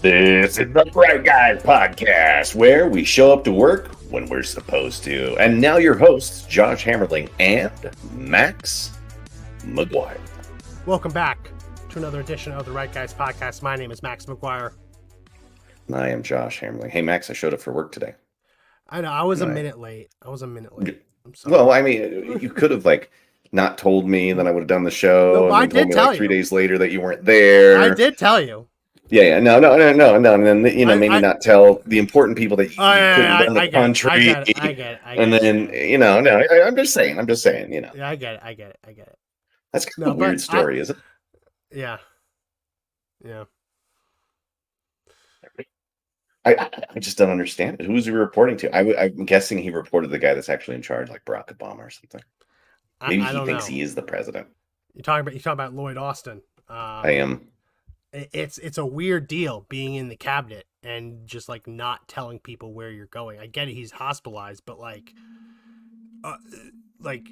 This is the Bright Guys Podcast, where we show up to work when we're supposed to. And now your hosts, Josh Hammerling and Max McGuire. Welcome back to another edition of the Right Guys Podcast. My name is Max McGuire. I am Josh Hammerling. Hey, Max, I showed up for work today. I know, I was a minute late. I'm sorry. Well, I mean, you could have, not told me, and then I would have done the show. No, I did tell you. 3 days later that you weren't there. I did tell you. Yeah, no. And then, maybe not tell the important people that you couldn't run the country. I get it. And then, I'm just saying, Yeah, I get it. That's kind of a weird story, isn't it? Yeah. I just don't understand it. Who was he reporting to? I'm guessing he reported the guy that's actually in charge, like Barack Obama or something. Maybe he thinks he is the president. You're talking about Lloyd Austin. I am. It's a weird deal being in the cabinet and just not telling people where you're going. I get it, he's hospitalized, but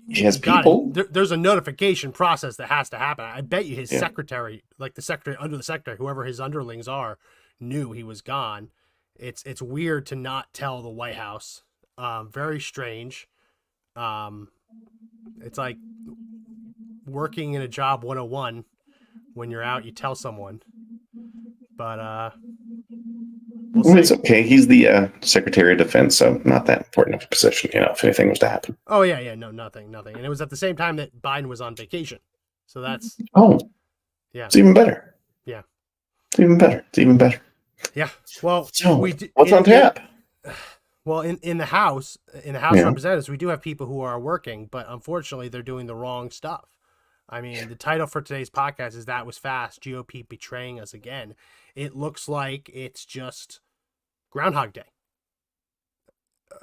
he has people. There's a notification process that has to happen. I bet you his secretary, the secretary under the secretary, whoever his underlings are, knew he was gone. It's weird to not tell the White House. Very strange. It's like working in a job 101. When you're out, you tell someone. But we'll see. It's okay. He's the Secretary of Defense, so not that important of a position, if anything was to happen. Oh, yeah. No, nothing. And it was at the same time that Biden was on vacation. So that's... Oh. Yeah. It's even better. Yeah. It's even better. Yeah. Well, what's on tap? Well, in the House of Representatives, we do have people who are working, but unfortunately, they're doing the wrong stuff. I mean, the title for today's podcast is That Was Fast, GOP Betraying Us Again. It looks like it's just Groundhog Day.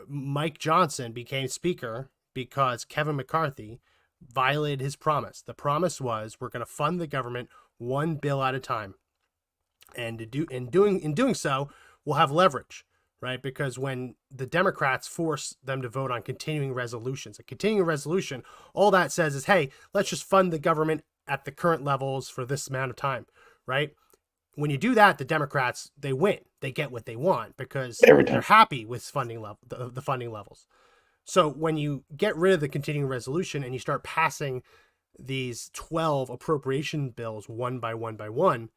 Mike Johnson became Speaker because Kevin McCarthy violated his promise. The promise was we're going to fund the government one bill at a time. And in doing so, we'll have leverage, right? Because when the Democrats force them to vote on continuing resolutions, a continuing resolution, all that says is, hey, let's just fund the government at the current levels for this amount of time, right? When you do that, the Democrats, they win. They get what they want because they're happy with the funding levels. So when you get rid of the continuing resolution and you start passing these 12 appropriation bills one by one,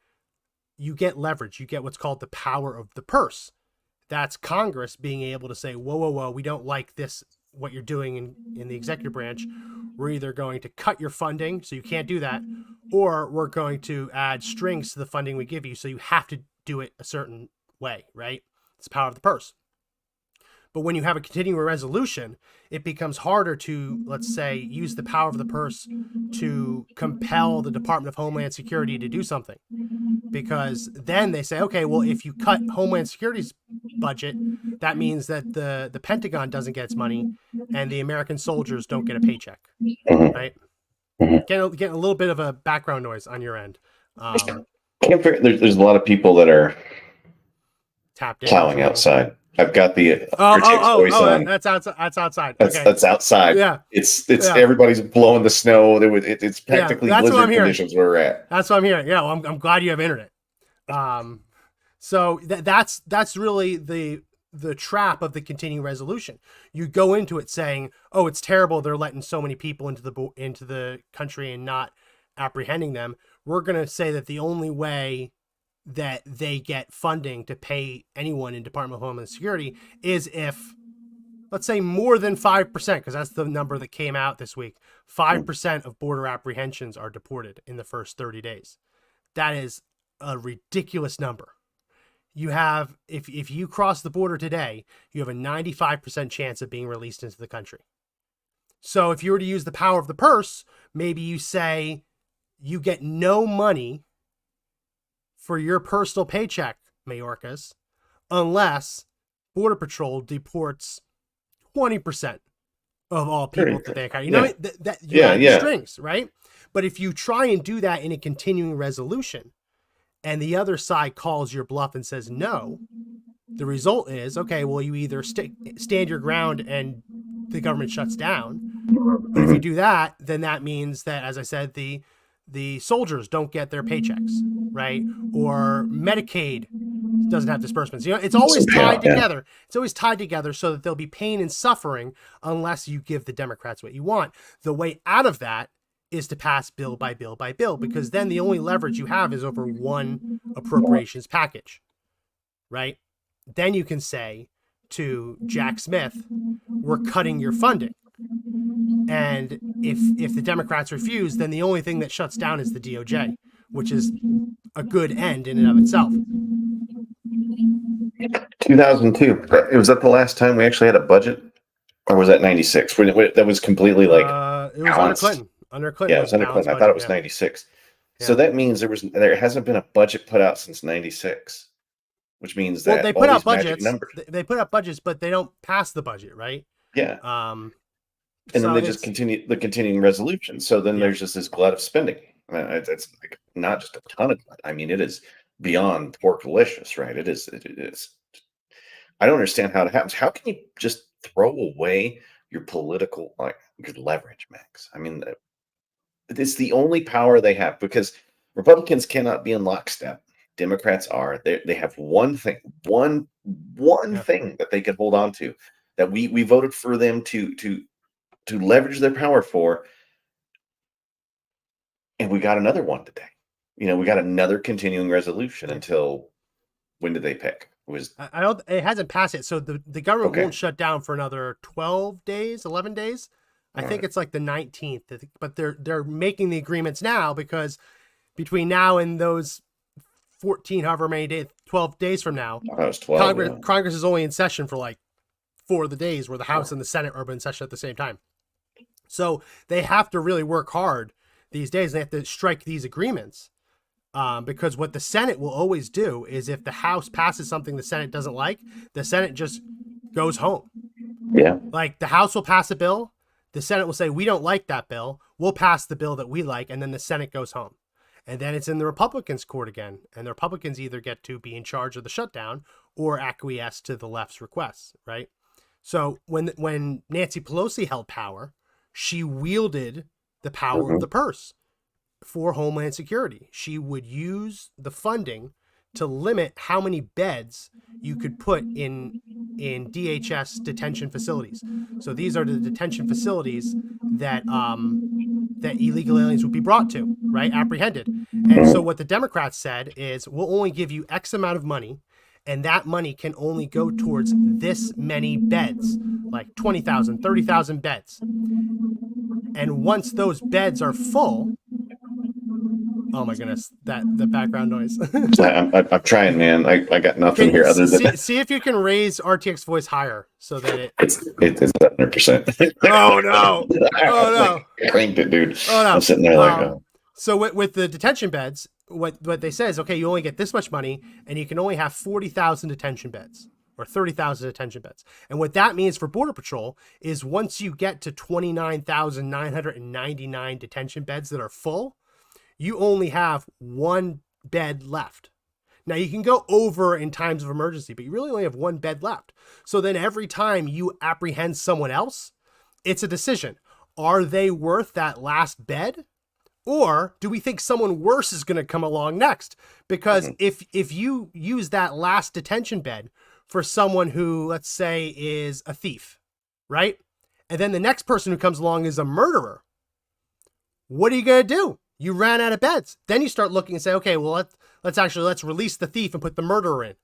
you get leverage. You get what's called the power of the purse. That's Congress being able to say, whoa, we don't like this, what you're doing in the executive branch. We're either going to cut your funding, so you can't do that, or we're going to add strings to the funding we give you, so you have to do it a certain way, right? It's the power of the purse. But when you have a continuing resolution, it becomes harder to, let's say, use the power of the purse to compel the Department of Homeland Security to do something. Because then they say, okay, well, if you cut Homeland Security's budget, that means that the Pentagon doesn't get its money and the American soldiers don't get a paycheck, right? Getting a little bit of a background noise on your end. There's a lot of people that are tapped in, plowing outside. I've got the voice on. That's outside. That's outside. Yeah, it's everybody's blowing the snow. It's practically blizzard conditions where we're at. That's what I'm hearing. Yeah, well, I'm glad you have internet. So that's really the trap of the continuing resolution. You go into it saying, "Oh, it's terrible. They're letting so many people into the country and not apprehending them." We're gonna say that the only way that they get funding to pay anyone in Department of Homeland Security is if, let's say, more than 5%, because that's the number that came out this week, 5% of border apprehensions are deported in the first 30 days. That is a ridiculous number. You have, if you cross the border today, you have a 95% chance of being released into the country. So if you were to use the power of the purse, maybe you say you get no money for your personal paycheck, Mayorkas, unless Border Patrol deports 20% of all people to their country. You know, you have strings, right? But if you try and do that in a continuing resolution, and the other side calls your bluff and says no, the result is, okay, well, you either stand your ground and the government shuts down. But if you do that, then that means that, as I said, the the soldiers don't get their paychecks, right? Or Medicaid doesn't have disbursements. It's always tied together. It's always tied together so that there'll be pain and suffering unless you give the Democrats what you want. The way out of that is to pass bill by bill by bill, because then the only leverage you have is over one appropriations package, right? Then you can say to Jack Smith, we're cutting your funding. And if the Democrats refuse, then the only thing that shuts down is the DOJ, which is a good end in and of itself. 2002. Was that the last time we actually had a budget? Or was that 96? That was completely like it was under Clinton. Under Clinton. Yeah, it was under Clinton. I thought it was 96. Yeah. So that means there hasn't been a budget put out since 96, which means that they put out budgets. They put out budgets, but they don't pass the budget, right? Yeah. And then they just continue the continuing resolution. So then there's just this glut of spending. It's like not just a ton of it. I mean, it is beyond porkalicious, right? It is. I don't understand how it happens. How can you just throw away your political your leverage, Max? I mean, it's the only power they have, because Republicans cannot be in lockstep. Democrats are. They have one thing that they can hold on to, that we voted for them to leverage their power for, and we got another one today. We got another continuing resolution until when did they pick? It hasn't passed yet. So the government won't shut down for another 12 days, 11 days. I think it's like the 19th, but they're making the agreements now, because between now and those 14, however many days, 12 days from now, 12, Congress is only in session for like 4 of the days, where the House and the Senate are in session at the same time. So they have to really work hard these days. They have to strike these agreements, because what the Senate will always do is, if the House passes something the Senate doesn't like, the Senate just goes home. Yeah. Like the House will pass a bill. The Senate will say, we don't like that bill. We'll pass the bill that we like. And then the Senate goes home. And then it's in the Republicans' court again. And the Republicans either get to be in charge of the shutdown or acquiesce to the left's requests, right? So when Nancy Pelosi held power, she wielded the power of the purse for Homeland Security. She would use the funding to limit how many beds you could put in DHS detention facilities. So these are the detention facilities that that illegal aliens would be brought to, right? Apprehended. And so what the Democrats said is, we'll only give you X amount of money, and that money can only go towards this many beds, like 20,000, 30,000 beds. And once those beds are full, oh my goodness, the background noise. I'm trying, man. I got nothing here other than see if you can raise RTX voice higher so that it's 100%. Oh no! Oh no! Cranked it, dude. Oh no! I'm sitting there like, So with the detention beds, what they say is, okay, you only get this much money, and you can only have 40,000 detention beds or 30,000 detention beds. And what that means for Border Patrol is, once you get to 29,999 detention beds that are full, you only have one bed left. Now, you can go over in times of emergency, but you really only have one bed left. So then every time you apprehend someone else, it's a decision. Are they worth that last bed? Or do we think someone worse is going to come along next? Because if you use that last detention bed for someone who, let's say, is a thief, right? And then the next person who comes along is a murderer, what are you going to do? You ran out of beds. Then you start looking and say, okay, well, let's release the thief and put the murderer in.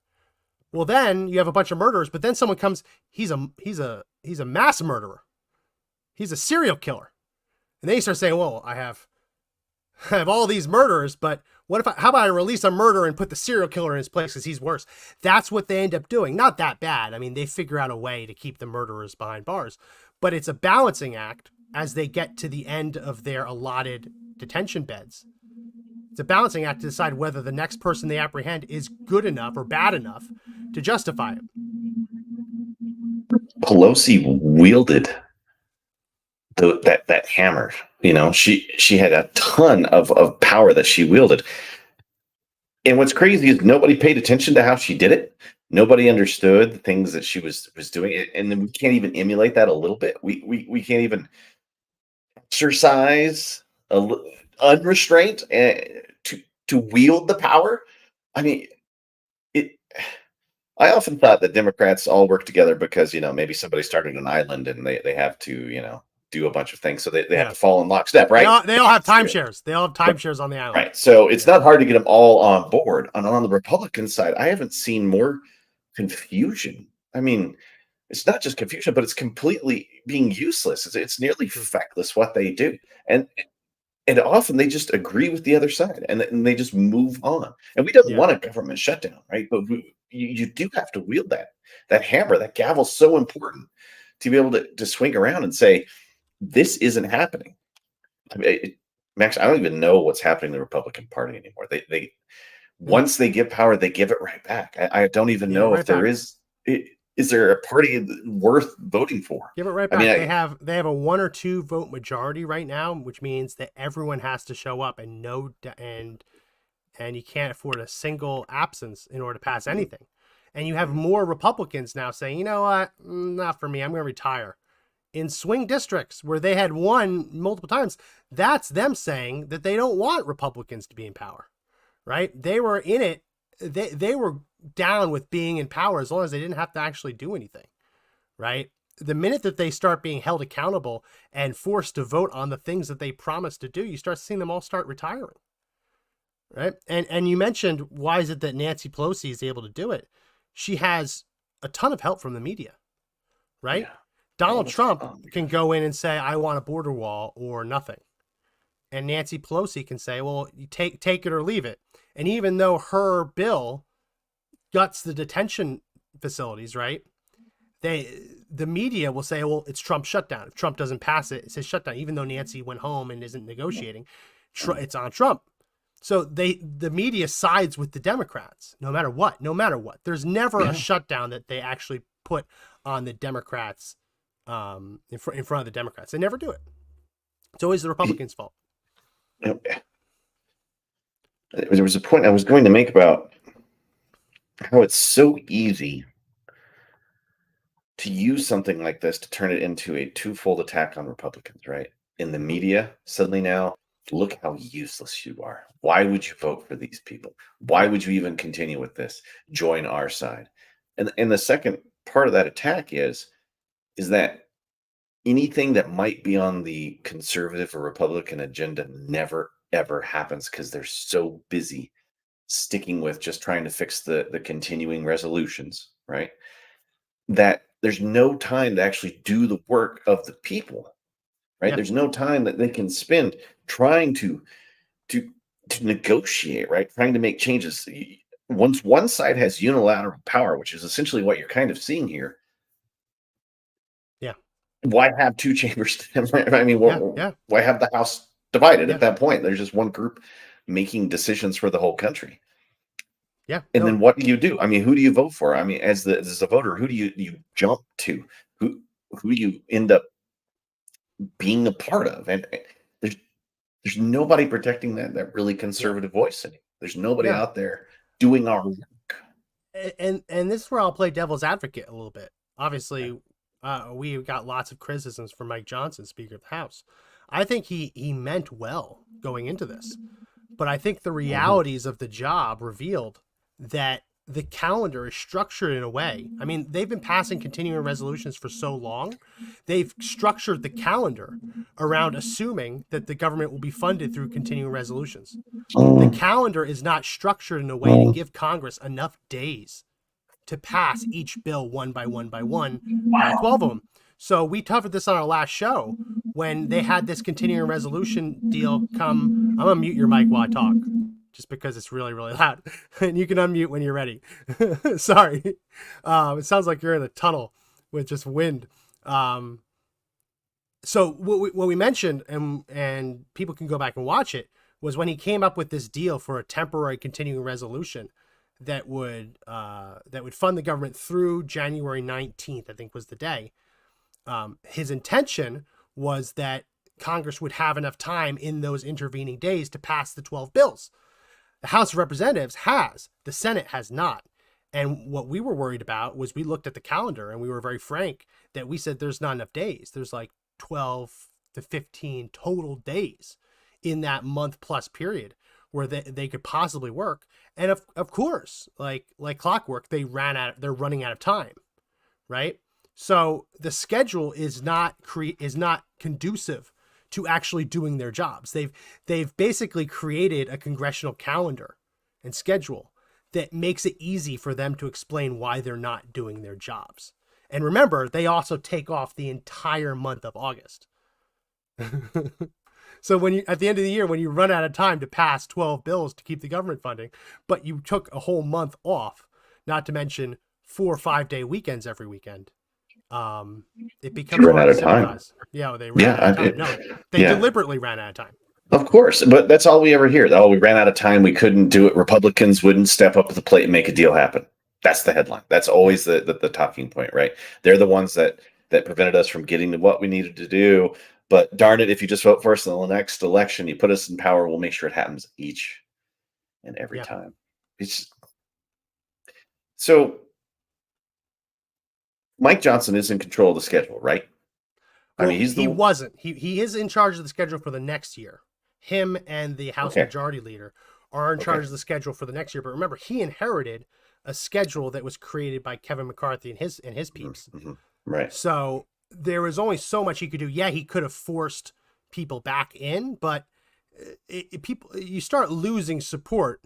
Well, then you have a bunch of murderers, but then someone comes, he's a mass murderer. He's a serial killer. And then you start saying, well, I have all these murderers, but how about I release a murderer and put the serial killer in his place because he's worse? That's what they end up doing. Not that bad. I mean, they figure out a way to keep the murderers behind bars, but it's a balancing act as they get to the end of their allotted detention beds. It's a balancing act to decide whether the next person they apprehend is good enough or bad enough to justify it. Pelosi wielded that hammer. She had a ton of power that she wielded. And what's crazy is nobody paid attention to how she did it. Nobody understood the things that she was doing. And then we can't even emulate that a little bit. We can't even exercise unrestrained to wield the power. I mean, it. I often thought that Democrats all work together because maybe somebody started an island and they have to do a bunch of things, so they have Yeah. to fall in lockstep, right? They all have timeshares. They all have timeshares on the island. Right. So it's not hard to get them all on board. And on the Republican side, I haven't seen more confusion. I mean, it's not just confusion, but it's completely being useless. It's nearly feckless what they do. And often they just agree with the other side and they just move on. And we don't want a government shutdown, right? But you do have to wield that hammer, that gavel, so important to be able to swing around and say, this isn't happening. I mean, Max, I don't even know what's happening in the Republican Party anymore. They once they get power, they give it right back. I don't even know if there is. Is there a party worth voting for? Give it right back. They have a 1 or 2 vote majority right now, which means that everyone has to show up and you can't afford a single absence in order to pass anything. And you have more Republicans now saying, you know what, not for me. I'm going to retire. In swing districts where they had won multiple times, that's them saying that they don't want Republicans to be in power, right? They were in it. They were down with being in power as long as they didn't have to actually do anything, right? The minute that they start being held accountable and forced to vote on the things that they promised to do, you start seeing them all start retiring, right? And you mentioned, why is it that Nancy Pelosi is able to do it? She has a ton of help from the media, right? Yeah. Donald Trump can go in and say, I want a border wall or nothing. And Nancy Pelosi can say, well, you take it or leave it. And even though her bill guts the detention facilities, right? The media will say, well, it's Trump's shutdown. If Trump doesn't pass it, it's his shutdown. Even though Nancy went home and isn't negotiating, it's on Trump. So the media sides with the Democrats, no matter what. There's never a shutdown that they actually put on the Democrats, in front of the Democrats. They never do it. It's always the Republicans' fault. There was a point I was going to make about how it's so easy to use something like this to turn it into a twofold attack on Republicans, right? In the media, suddenly now, look how useless you are. Why would you vote for these people? Why would you even continue with this? Join our side. And the second part of that attack is that anything that might be on the conservative or Republican agenda never, ever happens because they're so busy sticking with just trying to fix the continuing resolutions, right? That there's no time to actually do the work of the people, right? Yeah. There's no time that they can spend trying to negotiate, right? Trying to make changes. Once one side has unilateral power, which is essentially what you're kind of seeing here. Yeah. Why have 2 chambers? I mean, why have the House divided at that point? There's just one group making decisions for the whole country. Yeah. And then what do? I mean, who do you vote for? I mean, as a voter, who do you jump to? Who do you end up being a part of? And there's nobody protecting that really conservative voice anymore. There's nobody out there doing our work. And this is where I'll play devil's advocate a little bit. Obviously, we got lots of criticisms from Mike Johnson, Speaker of the House. I think he meant well going into this, but I think the realities of the job revealed that the calendar is structured in a way. I mean, they've been passing continuing resolutions for so long. They've structured the calendar around assuming that the government will be funded through continuing resolutions. The calendar is not structured in a way to give Congress enough days to pass each bill one by one by one, 12 of them. So we covered this on our last show when they had this continuing resolution deal come. I'm going to mute your mic while I talk, just because it's really, really loud. And you can unmute when you're ready. Sorry. It sounds like you're in a tunnel with just wind. So what we mentioned, and people can go back and watch it, was when he came up with this deal for a temporary continuing resolution that would fund the government through January 19th, I think was the day. His intention was that Congress would have enough time in those intervening days to pass the 12 bills. The House of Representatives has, the Senate has not. And what we were worried about was we looked at the calendar and we were very frank that we said there's not enough days. There's like 12 to 15 total days in that month plus period where they could possibly work. And of course, like clockwork, they're running out of time, right? So the schedule is not conducive to actually doing their jobs. They've basically created a congressional calendar and schedule that makes it easy for them to explain why they're not doing their jobs. And remember, they also take off the entire month of August. So when you, at the end of the year, when you run out of time to pass 12 bills to keep the government funding, but you took a whole month off, not to mention 4 or 5 day weekends every weekend, it becomes run hard out to of time. sympathize. Yeah, they ran out of time. No, they deliberately ran out of time. Of course, but that's all we ever hear. Oh, we ran out of time. We couldn't do it. Republicans wouldn't step up to the plate and make a deal happen. That's the headline. That's always the talking point, right? They're the ones that prevented us from getting to what we needed to do. But darn it, if you just vote for us in the next election, you put us in power, we'll make sure it happens each and every time. It's so Mike Johnson is in control of the schedule, right? Well, I mean, he wasn't. He is in charge of the schedule for the next year. Him and the House Majority Leader are in charge of the schedule for the next year. But remember, he inherited a schedule that was created by Kevin McCarthy and his peeps. Mm-hmm. Right. So there was only so much he could do. Yeah, he could have forced people back in, but you start losing support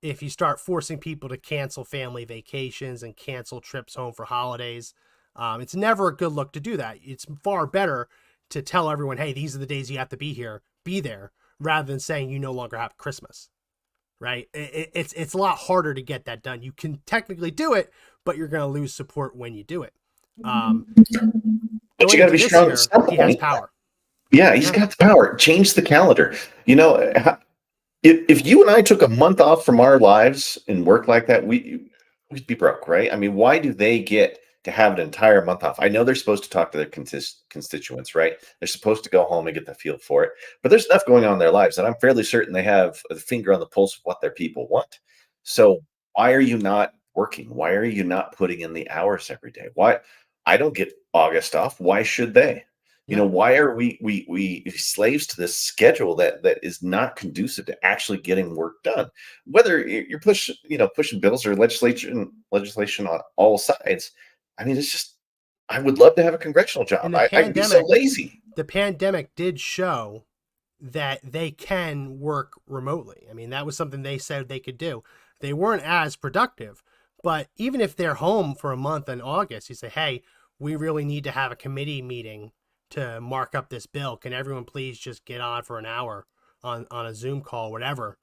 if you start forcing people to cancel family vacations and cancel trips home for holidays. It's never a good look to do that. It's far better to tell everyone, hey, these are the days you have to be there, rather than saying you no longer have Christmas, right? It's a lot harder to get that done. You can technically do it, but you're going to lose support when you do it. But you got to be strong at some point. He has power. Yeah, he's got the power. Change the calendar. You know, if you and I took a month off from our lives and work like that, we'd be broke, right? I mean, why do they get to have an entire month off? I know they're supposed to talk to their constituents, right? They're supposed to go home and get the feel for it. But there's enough going on in their lives, and I'm fairly certain they have a finger on the pulse of what their people want. So why are you not working? Why are you not putting in the hours every day? Why? I don't get August off. Why should they? You know, why are we slaves to this schedule that is not conducive to actually getting work done? Whether you're pushing bills or legislation on all sides. I mean, it's just, I would love to have a congressional job. I'd be so lazy. The pandemic did show that they can work remotely. I mean, that was something they said they could do. They weren't as productive, but even if they're home for a month in August, you say, hey, we really need to have a committee meeting to mark up this bill. Can everyone please just get on for an hour on a Zoom call, whatever,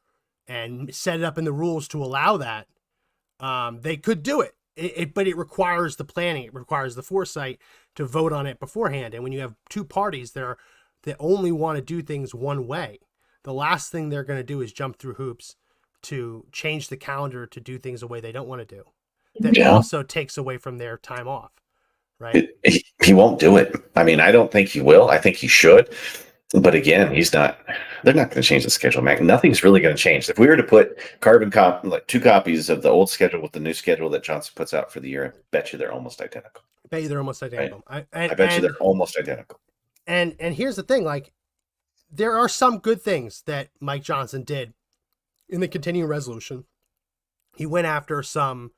and set it up in the rules to allow that? They could do it. But it requires the planning. It requires the foresight to vote on it beforehand. And when you have two parties that only want to do things one way, the last thing they're going to do is jump through hoops to change the calendar to do things the way they don't want to do. That also takes away from their time off, right? He won't do it. I mean, I don't think he will. I think he should. But again, they're not going to change the schedule, Mac. Nothing's really going to change. If we were to put like 2 copies of the old schedule with the new schedule that Johnson puts out for the year, I bet you they're almost identical. I bet you they're almost identical. Right? I bet you they're almost identical. And here's the thing, like, there are some good things that Mike Johnson did in the continuing resolution. He went after some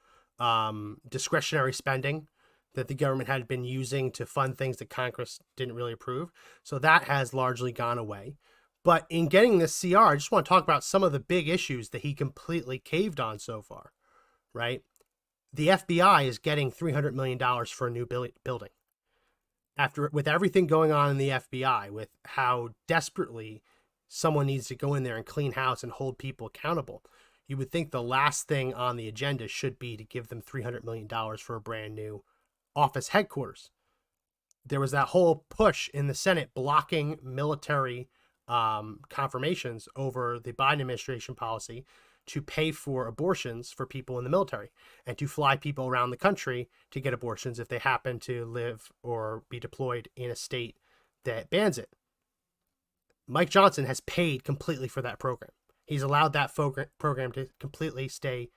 discretionary spending that the government had been using to fund things that Congress didn't really approve. So that has largely gone away. But in getting this CR, I just want to talk about some of the big issues that he completely caved on so far, right? The FBI is getting $300 million for a new building. With everything going on in the FBI, with how desperately someone needs to go in there and clean house and hold people accountable, you would think the last thing on the agenda should be to give them $300 million for a brand new office headquarters. There was that whole push in the Senate blocking military confirmations over the Biden administration policy to pay for abortions for people in the military and to fly people around the country to get abortions if they happen to live or be deployed in a state that bans it. Mike Johnson has paid completely for that program. He's allowed that program to completely stay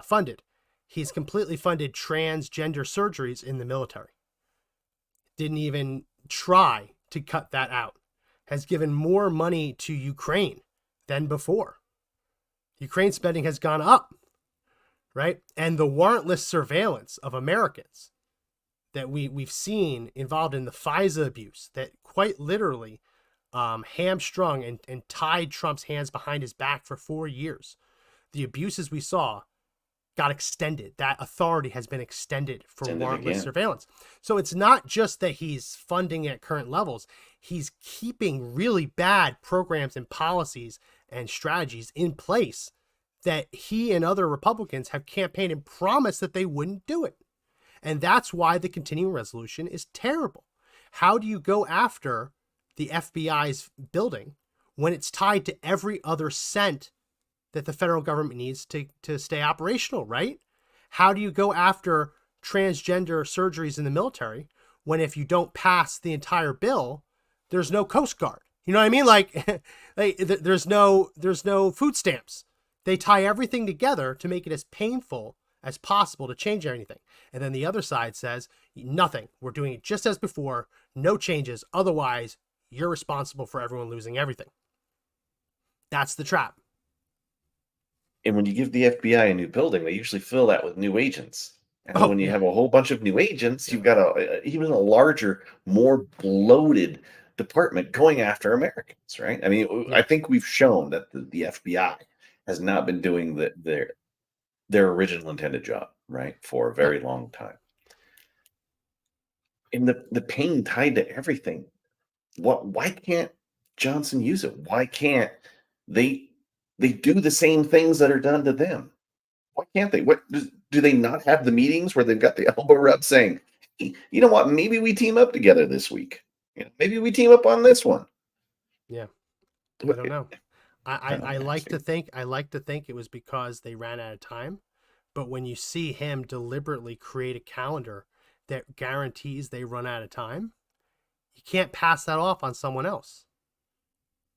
funded. He's completely funded transgender surgeries in the military. Didn't even try to cut that out. has given more money to Ukraine than before. Ukraine spending has gone up, right? And the warrantless surveillance of Americans that we've seen involved in the FISA abuse that quite literally hamstrung and tied Trump's hands behind his back for 4 years. The abuses we saw got extended. That authority has been extended for warrantless surveillance. So it's not just that he's funding at current levels. He's keeping really bad programs and policies and strategies in place that he and other Republicans have campaigned and promised that they wouldn't do it. And that's why the continuing resolution is terrible. How do you go after the FBI's building when it's tied to every other cent that the federal government needs to stay operational, right? How do you go after transgender surgeries in the military when if you don't pass the entire bill, there's no Coast Guard? You know what I mean? Like, there's no food stamps. They tie everything together to make it as painful as possible to change anything. And then the other side says, nothing. We're doing it just as before. No changes. Otherwise, you're responsible for everyone losing everything. That's the trap. And when you give the FBI a new building, they usually fill that with new agents. And when you have a whole bunch of new agents, you've got even a larger, more bloated department going after Americans, right? I mean, I think we've shown that the FBI has not been doing their original intended job, right, for a very long time. And the pain tied to everything. Why can't Johnson use it? Why can't they do the same things that are done to them? Why can't they? What do they not have the meetings where they've got the elbow rub saying, hey, you know what? Maybe we team up together this week. Maybe we team up on this one. Yeah, I don't know. I like to think it was because they ran out of time. But when you see him deliberately create a calendar that guarantees they run out of time, you can't pass that off on someone else,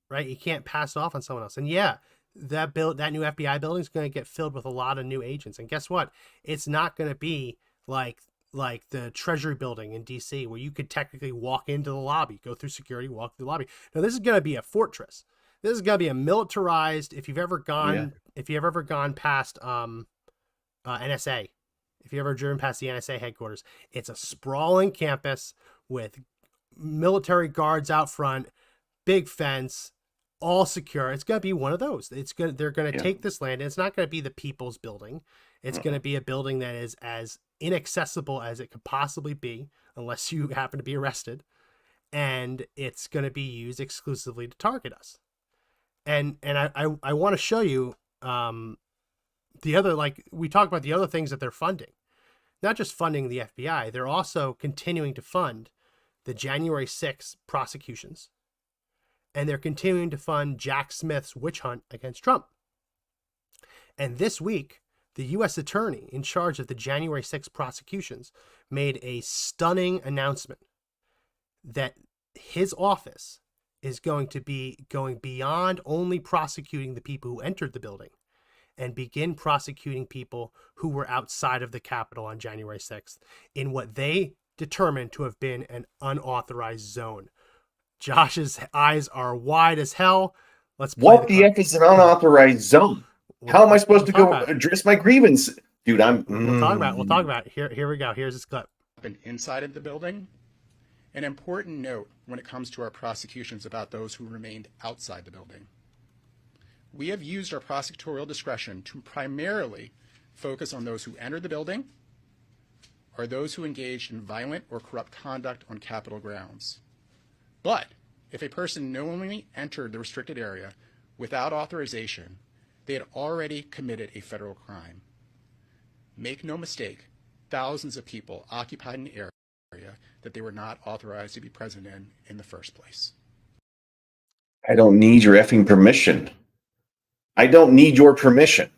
right? You can't pass it off on someone else. And yeah, that new FBI building is going to get filled with a lot of new agents. And guess what? It's not going to be like the Treasury building in DC where you could technically walk into the lobby, go through security, walk through the lobby. No, this is going to be a fortress. This is going to be a militarized. If you've ever gone past NSA, if you've ever driven past the NSA headquarters, it's a sprawling campus with military guards out front, big fence, all secure. It's going to be one of those. They're going to take this land, and it's not going to be the people's building. It's going to be a building that is as inaccessible as it could possibly be, unless you happen to be arrested. And it's going to be used exclusively to target us. And I want to show you the other, like we talked about the other things that they're funding. Not just funding the FBI, they're also continuing to fund the January 6th prosecutions. And they're continuing to fund Jack Smith's witch hunt against Trump. And this week, the U.S. attorney in charge of the January 6th prosecutions made a stunning announcement that his office is going to be going beyond only prosecuting the people who entered the building and begin prosecuting people who were outside of the Capitol on January 6th in what they determined to have been an unauthorized zone. Josh's eyes are wide as hell. What the F is an unauthorized zone? How am I supposed to go address my grievance? Dude, We'll talk about it. Here we go. Here's this clip. Inside of the building. An important note when it comes to our prosecutions about those who remained outside the building. We have used our prosecutorial discretion to primarily focus on those who entered the building or those who engaged in violent or corrupt conduct on Capitol grounds. But if a person knowingly entered the restricted area without authorization, they had already committed a federal crime. Make no mistake, thousands of people occupied an area that they were not authorized to be present in the first place. I don't need your effing permission. I don't need your permission.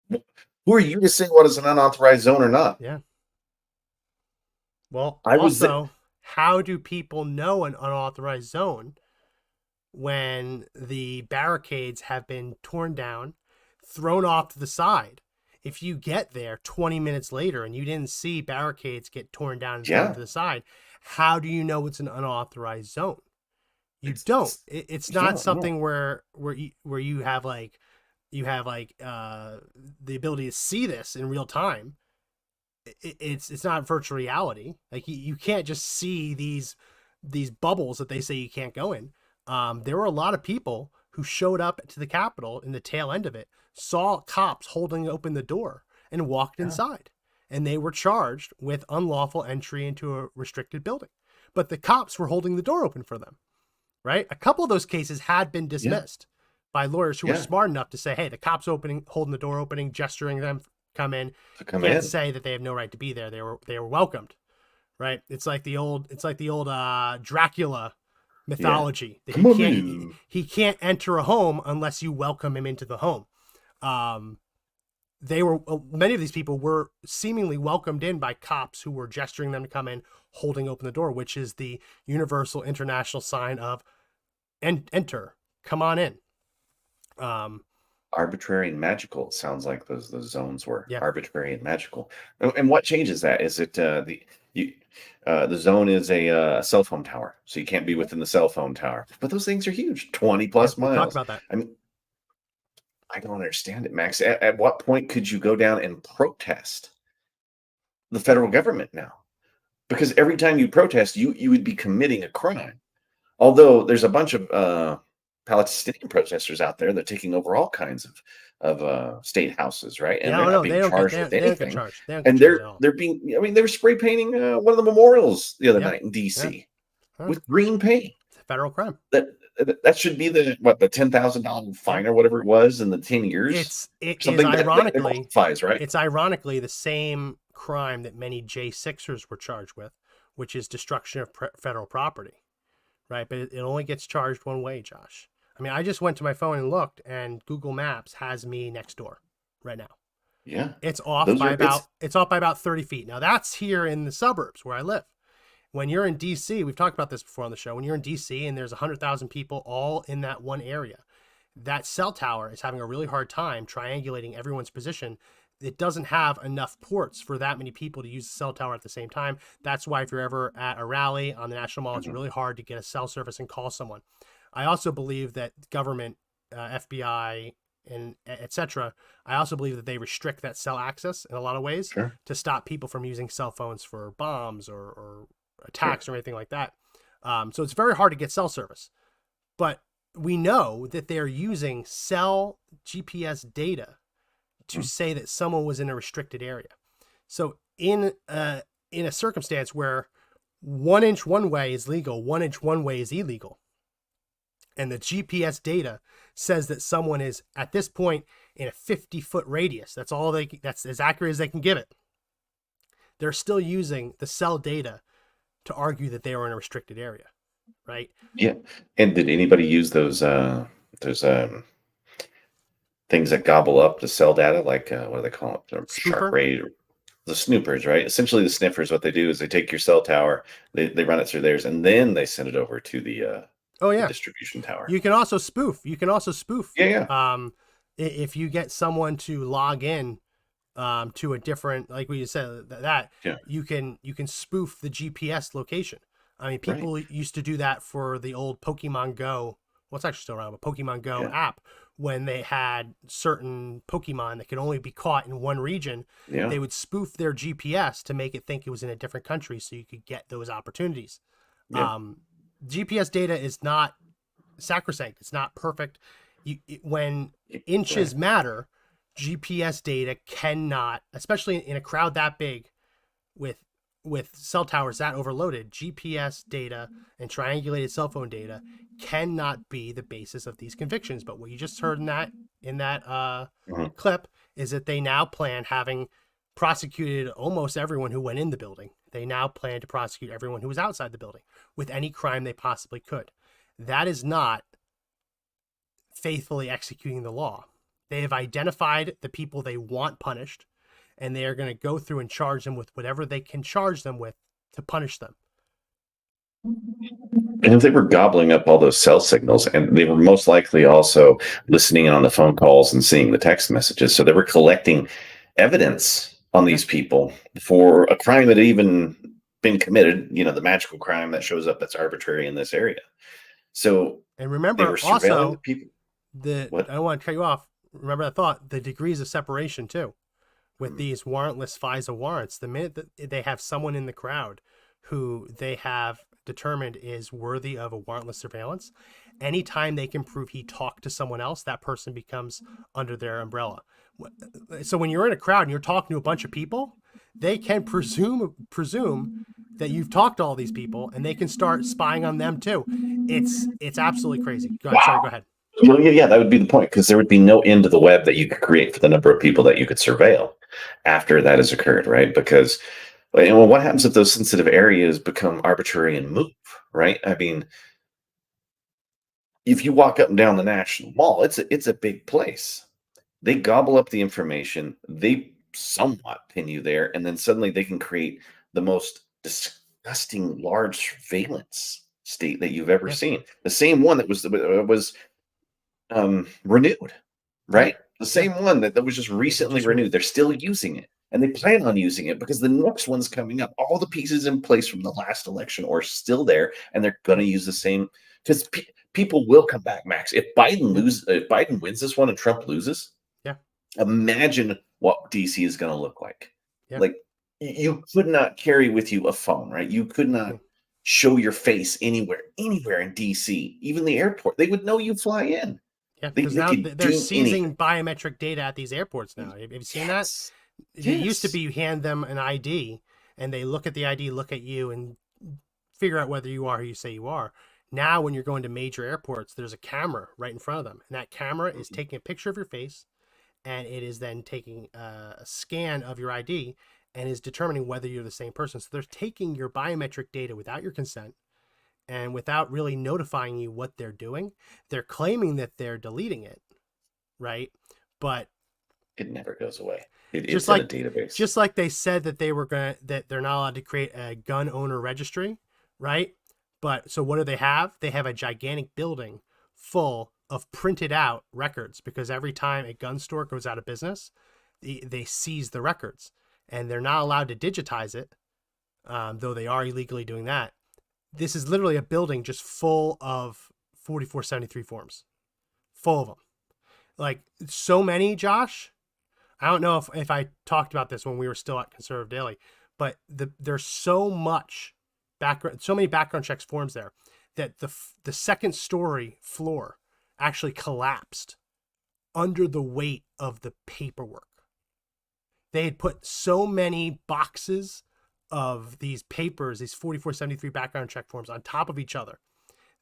Who are you to say what is an unauthorized zone or not? Yeah. Well, how do people know an unauthorized zone when the barricades have been torn down, thrown off to the side? If you get there 20 minutes later and you didn't see barricades get torn down and thrown to the side, how do you know it's an unauthorized zone? You don't. It's not something where you have like the ability to see this in real time. It's not virtual reality. Like you can't just see these bubbles that they say you can't go in. There were a lot of people who showed up to the Capitol in the tail end of it, saw cops holding open the door, and walked inside. And they were charged with unlawful entry into a restricted building. But the cops were holding the door open for them, right? A couple of those cases had been dismissed by lawyers who were smart enough to say, hey, the cops holding the door opening, gesturing them, come in. Can't say that they have no right to be there. They were welcomed, right? It's like the old Dracula mythology that he can't enter a home unless you welcome him into the home. Many of these people were seemingly welcomed in by cops who were gesturing them to come in, holding open the door, which is the universal international sign of enter, come on in. Arbitrary and magical. It sounds like those zones were arbitrary and magical. And what changes that? Is it the zone is a cell phone tower, so you can't be within the cell phone tower. But those things are huge, 20 plus miles. Talk about that. I mean, I don't understand it, Max. At what point could you go down and protest the federal government now? Because every time you protest, you would be committing a crime. Although there's a bunch of Palestinian protesters out there that are taking over all kinds of state houses, right? And they're not being charged with anything. And they're being, I mean, they were spray painting one of the memorials the other night in DC with green paint. It's a federal crime. That should be the $10,000 fine or whatever it was in the 10 years. It is ironically that qualifies, right? It's ironically the same crime that many J6ers were charged with, which is destruction of federal property, right? But it only gets charged one way, Josh. I mean, I just went to my phone and looked, and Google Maps has me next door right now. Yeah, it's off by about 30 feet. Now that's here in the suburbs where I live. When you're in DC, we've talked about this before on the show. When you're in DC and there's 100,000 people all in that one area, that cell tower is having a really hard time triangulating everyone's position. It doesn't have enough ports for that many people to use the cell tower at the same time. That's why if you're ever at a rally on the National Mall, it's really hard to get a cell service and call someone. I also believe that government, FBI, and etc. I also believe that they restrict that cell access in a lot of ways to stop people from using cell phones for bombs or attacks or anything like that. So it's very hard to get cell service. But we know that they're using cell GPS data to say that someone was in a restricted area. So in a circumstance where 1 inch one way is legal, 1 inch one way is illegal, and the GPS data says that someone is at this point in a 50-foot radius, that's as accurate as they can give it. They're still using the cell data to argue that they were in a restricted area, right? Yeah. And did anybody use those things that gobble up the cell data, like what do they call it? Shark ray, the snoopers, right? Essentially, the sniffers. What they do is they take your cell tower, they run it through theirs, and then they send it over to the distribution tower. You can also spoof. Yeah. If you get someone to log in to a different, like we said, you can spoof the GPS location. I mean, people used to do that for the old Pokemon Go. Well, it's actually still around, but Pokemon Go app, when they had certain Pokemon that could only be caught in one region, they would spoof their GPS to make it think it was in a different country so you could get those opportunities. GPS data is not sacrosanct. It's not perfect. When inches matter, GPS data cannot, especially in a crowd that big with cell towers that overloaded, GPS data and triangulated cell phone data cannot be the basis of these convictions. But what you just heard in that clip is that they now plan, having prosecuted almost everyone who went in the building, they now plan to prosecute everyone who was outside the building with any crime they possibly could. That is not faithfully executing the law. They have identified the people they want punished, and they are going to go through and charge them with whatever they can charge them with to punish them. And if they were gobbling up all those cell signals, and they were most likely also listening on the phone calls and seeing the text messages, so they were collecting evidence on these people for a crime that had even been committed, the magical crime that shows up that's arbitrary in this area. So And they remember were surveilling the also people. I What? don't want to cut you off. Remember that thought, the degrees of separation too. With Mm. these warrantless FISA warrants, the minute that they have someone in the crowd who they have determined is worthy of a warrantless surveillance, anytime they can prove he talked to someone else, that person becomes under their umbrella. So when you're in a crowd and you're talking to a bunch of people, they can presume that you've talked to all these people, and they can start spying on them too. It's absolutely crazy. Go ahead. Sorry, go ahead. Well, yeah, that would be the point, because there would be no end to the web that you could create for the number of people that you could surveil after that has occurred, right? Because, well, what happens if those sensitive areas become arbitrary and move, right? I mean, if you walk up and down the National Mall, it's a big place. They gobble up the information, they somewhat pin you there, and then suddenly they can create the most disgusting large surveillance state that you've ever Yeah. seen. The same one that was renewed, Yeah. right? The same one that was just recently renewed. They're still using it, and they plan on using it because the next one's coming up. All the pieces in place from the last election are still there, and they're going to use the same, because people will come back, Max. If Biden wins this one and Trump loses, Yeah. imagine what DC is going to look like. Yeah. Like, you could not carry with you a phone, right? You could not show your face anywhere in DC, even the airport. They would know you fly in. Yeah, because now could they're do seizing anything. biometric data at these airports now. Have you seen that? It used to be you hand them an ID, and they look at the ID, look at you, and figure out whether you are who you say you are. Now, when you're going to major airports, there's a camera right in front of them, and that camera is taking a picture of your face, and it is then taking a scan of your ID and is determining whether you're the same person. So they're taking your biometric data without your consent and without really notifying you what they're doing. They're claiming that they're deleting it, right? But it never goes away. It's in a database. Just like they said that that they're not allowed to create a gun owner registry, right? But so what do they have? They have a gigantic building full of printed out records, because every time a gun store goes out of business, they seize the records, and they're not allowed to digitize it, though they are illegally doing that. This is literally a building just full of 4473 forms, full of them. Like, so many, Josh. I don't know if I talked about this when we were still at Conservative Daily, but there's so many background checks forms there that the second story floor actually collapsed under the weight of the paperwork. They had put so many boxes of these papers, these 4473 background check forms, on top of each other,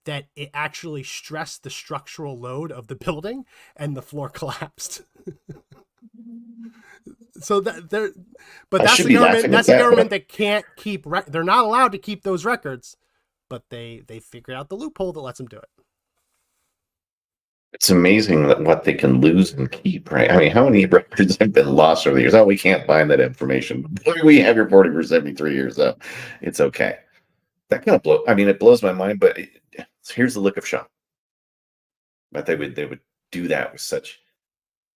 that it actually stressed the structural load of the building, and the floor collapsed. So that's the government. That's the government that can't keep. They're not allowed to keep those records, but they figured out the loophole that lets them do it. It's amazing that what they can lose and keep, right? I mean, how many records have been lost over the years? Oh, we can't find that information. We have your reporting for 73 years, so it's okay. That kind of it blows my mind, but here's the look of shock. But they would do that with such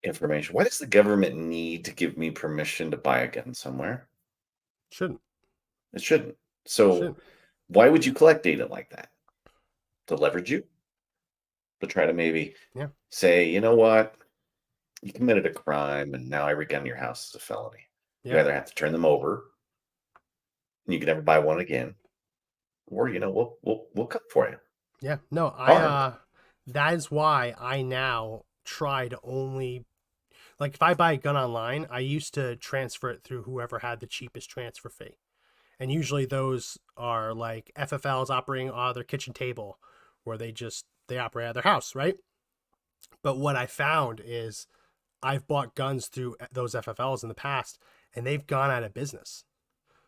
information. Why does the government need to give me permission to buy a gun somewhere? Shouldn't. It shouldn't. So why would you collect data like that? To leverage you? To try to maybe say, you know what, you committed a crime and now every gun in your house is a felony. You either have to turn them over and you can never buy one again, or we'll come for you. Yeah, no, that is why I now try to only, like, if I buy a gun online, I used to transfer it through whoever had the cheapest transfer fee, and usually those are like FFLs operating on their kitchen table, where they operate out of their house, right? But what I found is I've bought guns through those FFLs in the past, and they've gone out of business.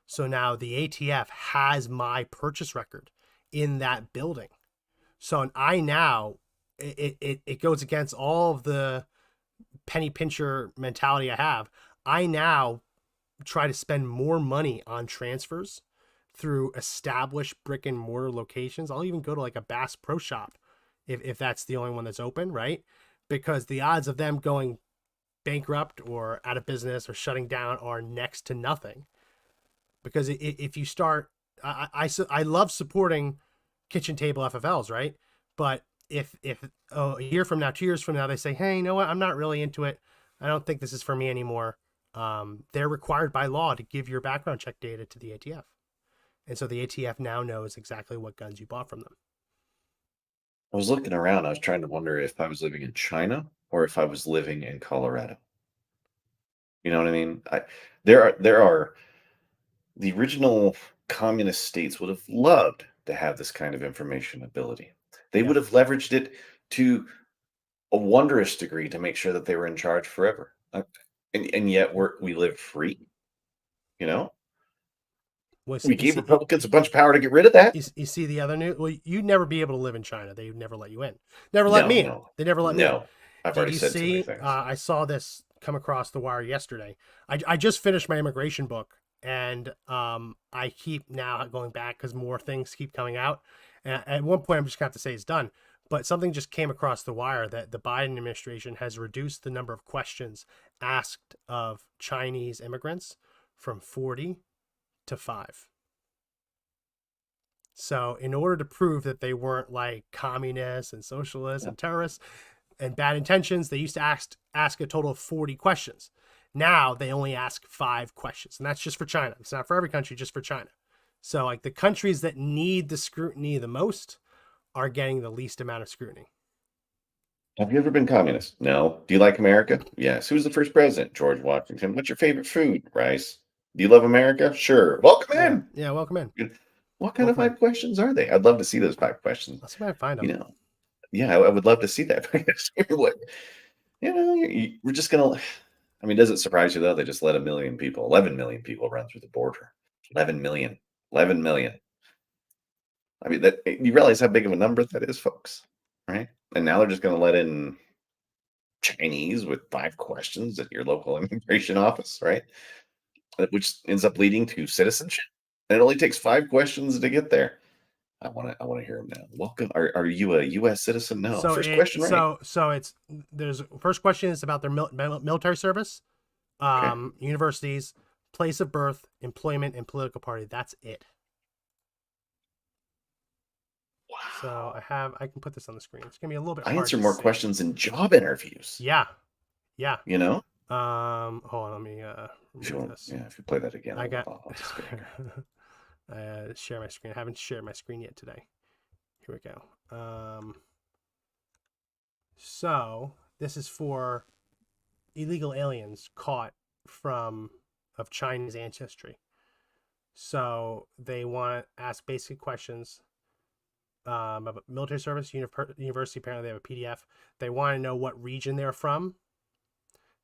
So now the ATF has my purchase record in that building. So I now, it goes against all of the penny pincher mentality I have. I now try to spend more money on transfers through established brick and mortar locations. I'll even go to like a Bass Pro Shop if that's the only one that's open, right? Because the odds of them going bankrupt or out of business or shutting down are next to nothing. Because if you start, I love supporting kitchen table FFLs, right? But if a year from now, 2 years from now, they say, hey, you know what, I'm not really into it, I don't think this is for me anymore, they're required by law to give your background check data to the ATF. And so the ATF now knows exactly what guns you bought from them. I was looking around. I was trying to wonder if I was living in China or if I was living in Colorado. You know what I mean? There are the original communist states would have loved to have this kind of information ability. They would have leveraged it to a wondrous degree to make sure that they were in charge forever. And yet we live free. You know, we gave Republicans a bunch of power to get rid of that. You see the other news? Well, you'd never be able to live in China. They would never let you in. Never let me in. They never let me in. I've already said too many things. I saw this come across the wire yesterday. I just finished my immigration book, and I keep now going back because more things keep coming out. And at one point, I'm just going to have to say it's done. But something just came across the wire that the Biden administration has reduced the number of questions asked of Chinese immigrants from 40 to 5. So in order to prove that they weren't like communists and socialists and terrorists and bad intentions, they used to ask a total of 40 questions. Now they only ask 5 questions, and that's just for China. It's not for every country, just for China. So like the countries that need the scrutiny the most are getting the least amount of scrutiny. Have you ever been communist? No. Do you like America? Yes. Who was the first president? George Washington. What's your favorite food? Rice. Do you love America? Sure. Welcome in. Yeah, welcome in. What kind of 5 questions are they? I'd love to see those 5 questions. Let's find them. You know, yeah, I would love to see that. We're just gonna. I mean, does it surprise you though? They just let 11 million people run through the border. 11 million. I mean, that you realize how big of a number that is, folks, right? And now they're just going to let in Chinese with 5 questions at your local immigration office, right? Which ends up leading to citizenship. And it only takes 5 questions to get there. I want to hear them now. Welcome. Are you a U.S. citizen? No. So first question, right? So it's first question is about their military service, universities, place of birth, employment, and political party. That's it. Wow. So I can put this on the screen. It's gonna be a little bit. I answer more questions in job interviews. Yeah. You know. Hold on. Let me remove this. Yeah. If you play that again, I'll just share my screen. I haven't shared my screen yet today. Here we go. So this is for illegal aliens caught of Chinese ancestry. So they want to ask basic questions about military service, university. Apparently they have a PDF. They want to know what region they're from,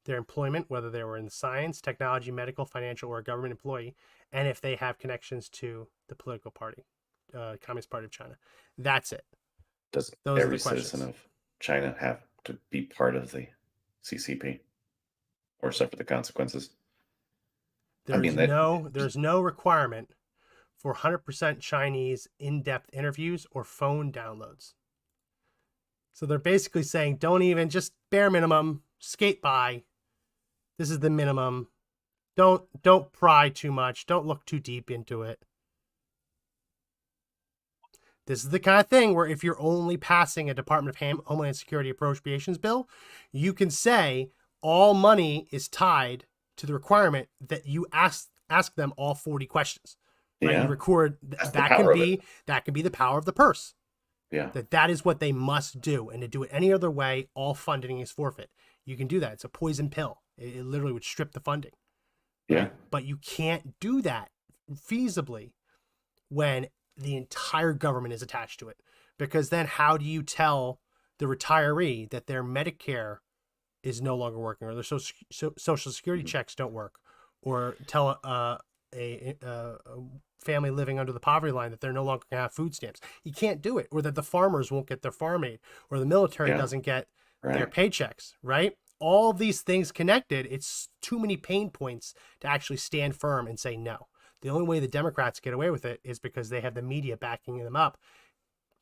their employment, whether they were in science, technology, medical, financial, or a government employee, and if they have connections to the political party, Communist Party of China. That's it. Does every citizen of China have to be part of the CCP or suffer the consequences? There's no requirement for 100% Chinese in-depth interviews or phone downloads. So they're basically saying, just bare minimum, skate by. This is the minimum. Don't pry too much. Don't look too deep into it. This is the kind of thing where if you're only passing a Department of Homeland Security Appropriations bill, you can say all money is tied to the requirement that you ask them all 40 questions. Right? You record that can be the power of the purse. Yeah. That is what they must do, and to do it any other way, all funding is forfeit. You can do that. It's a poison pill. It literally would strip the funding. Yeah. Right? But you can't do that feasibly when the entire government is attached to it, because then how do you tell the retiree that their Medicare is no longer working, or their social security checks don't work, or tell a family living under the poverty line that they're no longer going to have food stamps? You can't do it. Or that the farmers won't get their farm aid, or the military doesn't get their paychecks, right? All of these things connected, it's too many pain points to actually stand firm and say no. The only way the Democrats get away with it is because they have the media backing them up,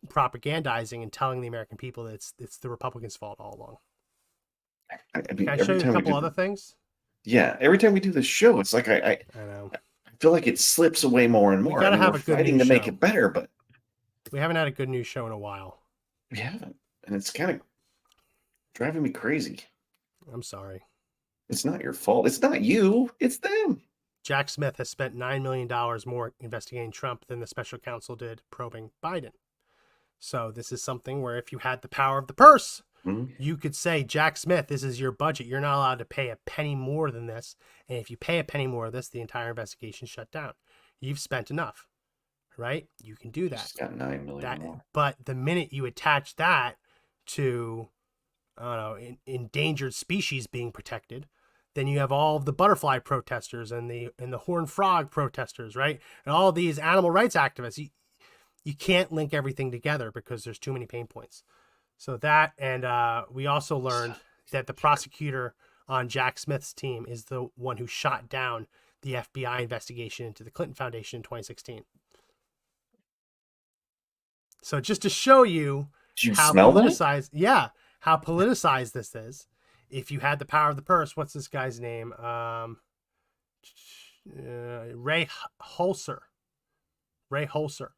propagandizing and telling the American people that it's the Republicans' fault all along. Can I show you a couple other things? Yeah, every time we do this show, it's like I know. I feel like it slips away more and more. We gotta have a good fighting to make it better, but we haven't had a good news show in a while. We haven't. And it's kind of driving me crazy. I'm sorry. It's not your fault. It's not you. It's them. Jack Smith has spent $9 million more investigating Trump than the special counsel did probing Biden. So this is something where if you had the power of the purse, you could say, Jack Smith, this is your budget. You're not allowed to pay a penny more than this. And if you pay a penny more of this, the entire investigation shut down. You've spent enough, right? You can do that. Just got $9 million more. But the minute you attach that to, I don't know, endangered species being protected, then you have all of the butterfly protesters and the horned frog protesters, right? And all these animal rights activists. You can't link everything together because there's too many pain points. So that, and we also learned that the prosecutor on Jack Smith's team is the one who shot down the FBI investigation into the Clinton Foundation in 2016. So just to show you how politicized, how politicized this is. If you had the power of the purse, what's this guy's name? Ray Holzer. Ray Holzer,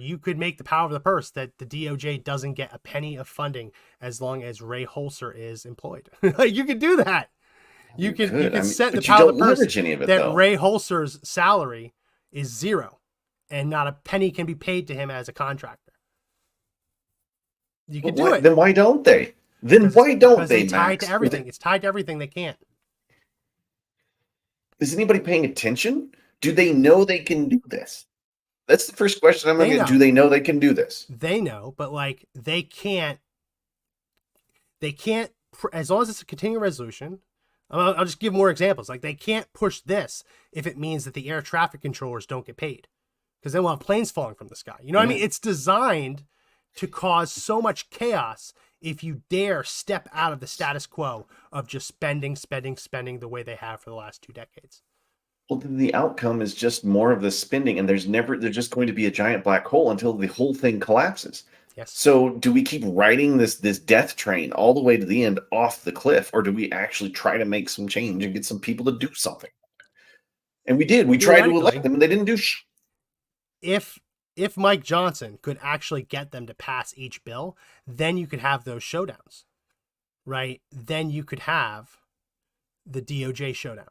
you could make the power of the purse that the DOJ doesn't get a penny of funding as long as Ray Holzer is employed. You could do that. You could set the power of the purse that Ray Holzer's salary is zero and not a penny can be paid to him as a contractor. You could do it. Then why don't they? Because it's tied to everything. It's tied to everything. They can't. Is anybody paying attention? Do they know they can do this? That's the first question I'm going to get. Do they know they can do this? They know, but like they can't, as long as it's a continuing resolution. I'll just give more examples. Like they can't push this if it means that the air traffic controllers don't get paid, because then we'll have planes falling from the sky. You know what I mean? It's designed to cause so much chaos if you dare step out of the status quo of just spending the way they have for the last 2 decades. Well, then the outcome is just more of the spending, and there's just going to be a giant black hole until the whole thing collapses. Yes. So do we keep riding this death train all the way to the end off the cliff, or do we actually try to make some change and get some people to do something? And we did. We tried to elect them, and they didn't do shit. If Mike Johnson could actually get them to pass each bill, then you could have those showdowns, right? Then you could have the DOJ showdown.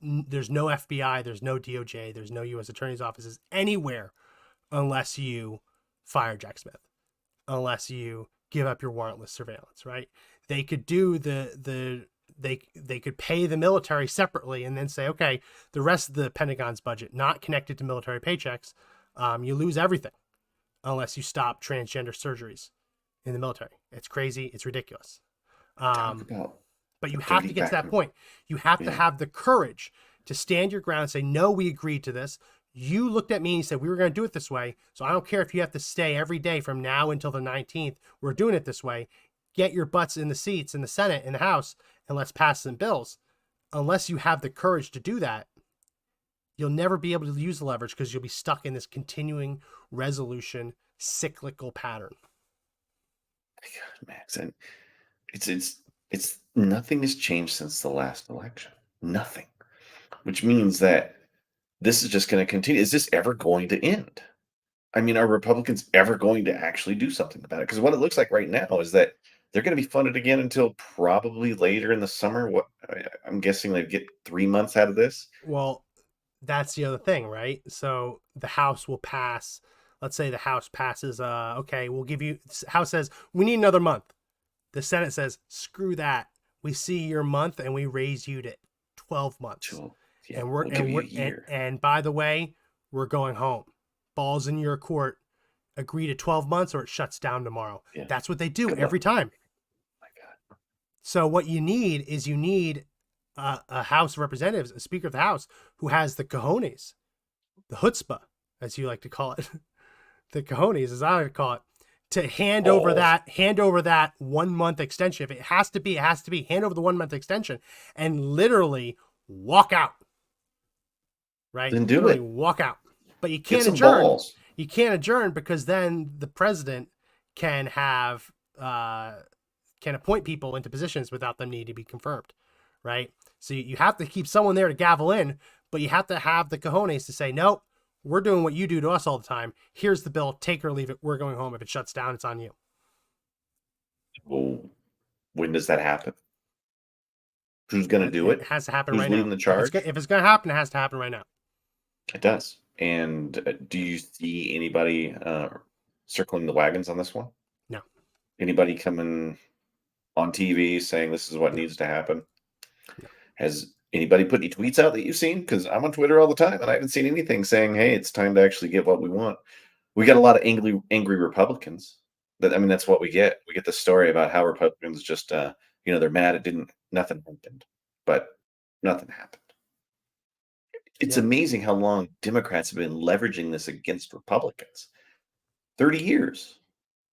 There's no FBI, there's no DOJ, there's no U.S. Attorney's offices anywhere unless you fire Jack Smith, unless you give up your warrantless surveillance, right? They could do they could pay the military separately and then say, okay, the rest of the Pentagon's budget, not connected to military paychecks, you lose everything unless you stop transgender surgeries in the military. It's crazy. It's ridiculous. But you have to get to that point. You have to have the courage to stand your ground and say, no, we agreed to this. You looked at me and you said, we were going to do it this way. So I don't care if you have to stay every day from now until the 19th. We're doing it this way. Get your butts in the seats in the Senate, in the House, and let's pass some bills. Unless you have the courage to do that, you'll never be able to use the leverage because you'll be stuck in this continuing resolution cyclical pattern. God, Max, and it's nothing has changed since the last election. Nothing. Which means that this is just going to continue. Is this ever going to end? I mean, are Republicans ever going to actually do something about it? Because what it looks like right now is that they're going to be funded again until probably later in the summer. I'm guessing they'd get 3 months out of this. Well, that's the other thing, right? So the House will pass. Let's say the House passes. Okay, we'll give you. House says we need another month. The Senate says screw that. We see your month and we raise you to 12 months. Yeah, and by the way, we're going home. Ball's in your court. Agree to 12 months or it shuts down tomorrow. Yeah. That's what they do every time. My God. So what you need is a House of Representatives, a Speaker of the House who has the cojones, the chutzpah, as you like to call it, the cojones, as I like to call it, to hand over that 1 month extension. If it has to be, hand over the 1 month extension and literally walk out. Right? Then do it. Walk out. But you can't adjourn. Balls. You can't adjourn because then the president can have can appoint people into positions without them needing to be confirmed. Right? So you have to keep someone there to gavel in, but you have to have the cojones to say, nope, We're doing what you do to us all the time. Here's the bill. Take or leave it. We're going home. If it shuts down, it's on you. Well, when does that happen? Who's going to do it? It has to happen Who's right now. leading the charge? If it's going to happen, it has to happen right now. It does. And do you see anybody circling the wagons on this one? No. Anybody coming on TV saying this is what needs to happen? No. Has anybody put any tweets out that you've seen? Because I'm on Twitter all the time, and I haven't seen anything saying, hey, it's time to actually get what we want. We got a lot of angry Republicans. That's what we get. We get the story about how Republicans just, they're mad nothing happened. But nothing happened. It's amazing how long Democrats have been leveraging this against Republicans. 30 years.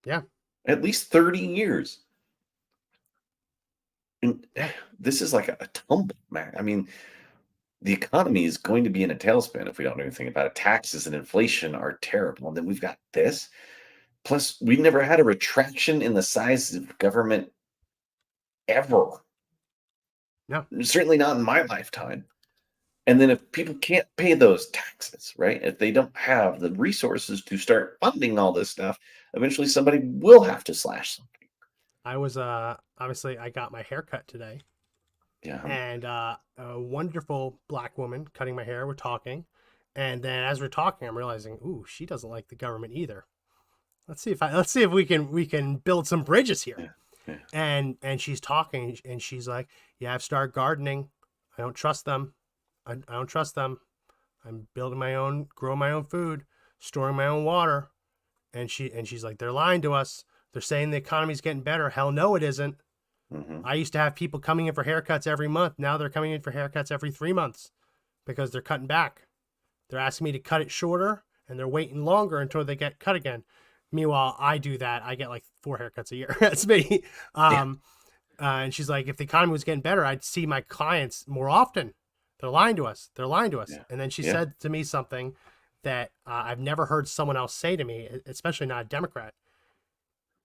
Yeah. At least 30 years. And this is like a tumble, man. I mean, the economy is going to be in a tailspin if we don't do anything about it. Taxes and inflation are terrible. And then we've got this. Plus, we've never had a retraction in the size of government ever. No. Certainly not in my lifetime. And then if people can't pay those taxes, right? If they don't have the resources to start funding all this stuff, eventually somebody will have to slash something. I was obviously I got my hair cut today. Yeah. And a wonderful black woman cutting my hair. We're talking. And then as we're talking, I'm realizing, ooh, she doesn't like the government either. Let's see if we can build some bridges here. Yeah. And she's talking and she's like, yeah, I've started gardening. I don't trust them. I don't trust them. I'm building my own, growing my own food, storing my own water. And she's like, they're lying to us. They're saying the economy's getting better. Hell no, it isn't. Mm-hmm. I used to have people coming in for haircuts every month. Now they're coming in for haircuts every 3 months because they're cutting back. They're asking me to cut it shorter and they're waiting longer until they get cut again. Meanwhile, I do that. I get like 4 haircuts a year. That's me. And she's like, if the economy was getting better, I'd see my clients more often. They're lying to us. They're lying to us. Yeah. And then she said to me something that I've never heard someone else say to me, especially not a Democrat.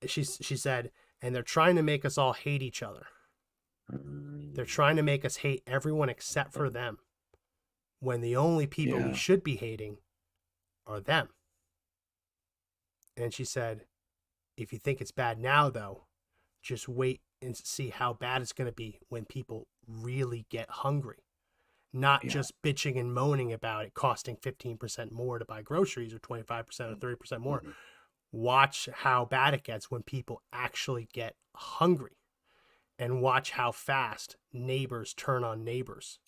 She said, and they're trying to make us all hate each other. They're trying to make us hate everyone except for them, when the only people we should be hating are them. And she said, if you think it's bad now, though, just wait and see how bad it's going to be when people really get hungry. Not just bitching and moaning about it costing 15% more to buy groceries or 25% or 30% more. Mm-hmm. Watch how bad it gets when people actually get hungry, and watch how fast neighbors turn on neighbors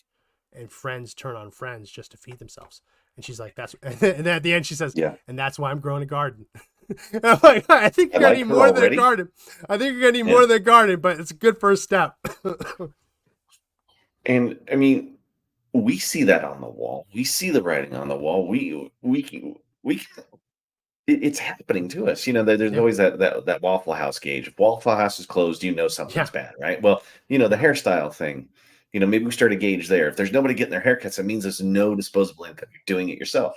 and friends turn on friends just to feed themselves. And she's like, and then at the end she says, and that's why I'm growing a garden. I'm like, I think you're going to need more than a garden. I think you're going to need more than a garden, but it's a good first step. And I mean, we see that on the wall. We see the writing on the wall. It's happening to us. There's always that Waffle House gauge. If Waffle House is closed, something's bad, right? Well, the hairstyle thing, maybe we start a gauge there. If there's nobody getting their haircuts, it means there's no disposable income. You're doing it yourself,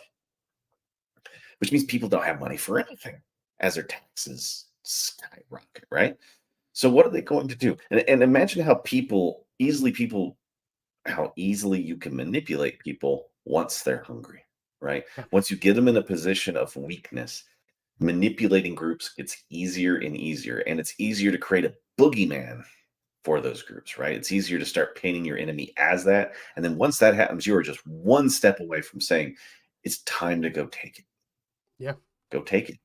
which means people don't have money for anything as their taxes skyrocket, right? So what are they going to do? And imagine how easily you can manipulate people once they're hungry, right? Once you get them in a position of weakness, manipulating groups gets easier and easier, and it's easier to create a boogeyman for those groups, right? It's easier to start painting your enemy as that. And then once that happens, you are just one step away from saying, it's time to go take it. Yeah. Go take it.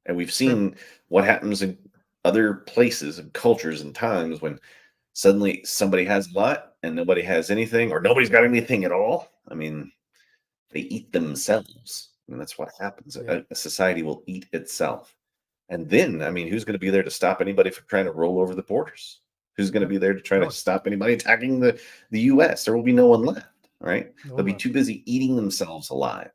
And we've seen what happens in other places and cultures and times when suddenly somebody has a lot and nobody has anything, or nobody's got anything at all. I mean, they eat themselves. And that's what happens. A society will eat itself. And then, who's going to be there to stop anybody from trying to roll over the borders? Who's going to be there to try to stop anybody attacking the U.S.? There will be no one left, right? They'll be too busy eating themselves alive.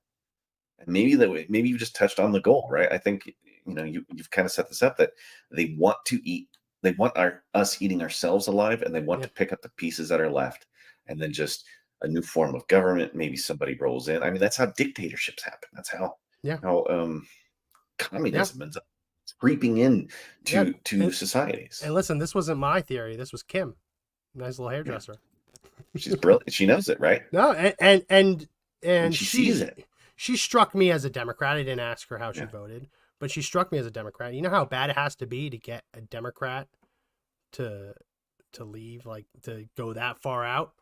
And maybe you just touched on the goal, right? I think, you've kind of set this up that they want to eat. They want us eating ourselves alive, and they want to pick up the pieces that are left, and then just a new form of government. Maybe somebody rolls in. That's how dictatorships happen. That's how communism ends up creeping in to societies. And listen, this wasn't my theory. This was Kim, nice little hairdresser. She's brilliant. She knows it, right? No, and she sees it. she struck me as a Democrat. I didn't ask her how she Yeah. voted, but she struck me as a Democrat. You know how bad it has to be to get a Democrat to leave, like to go that far out?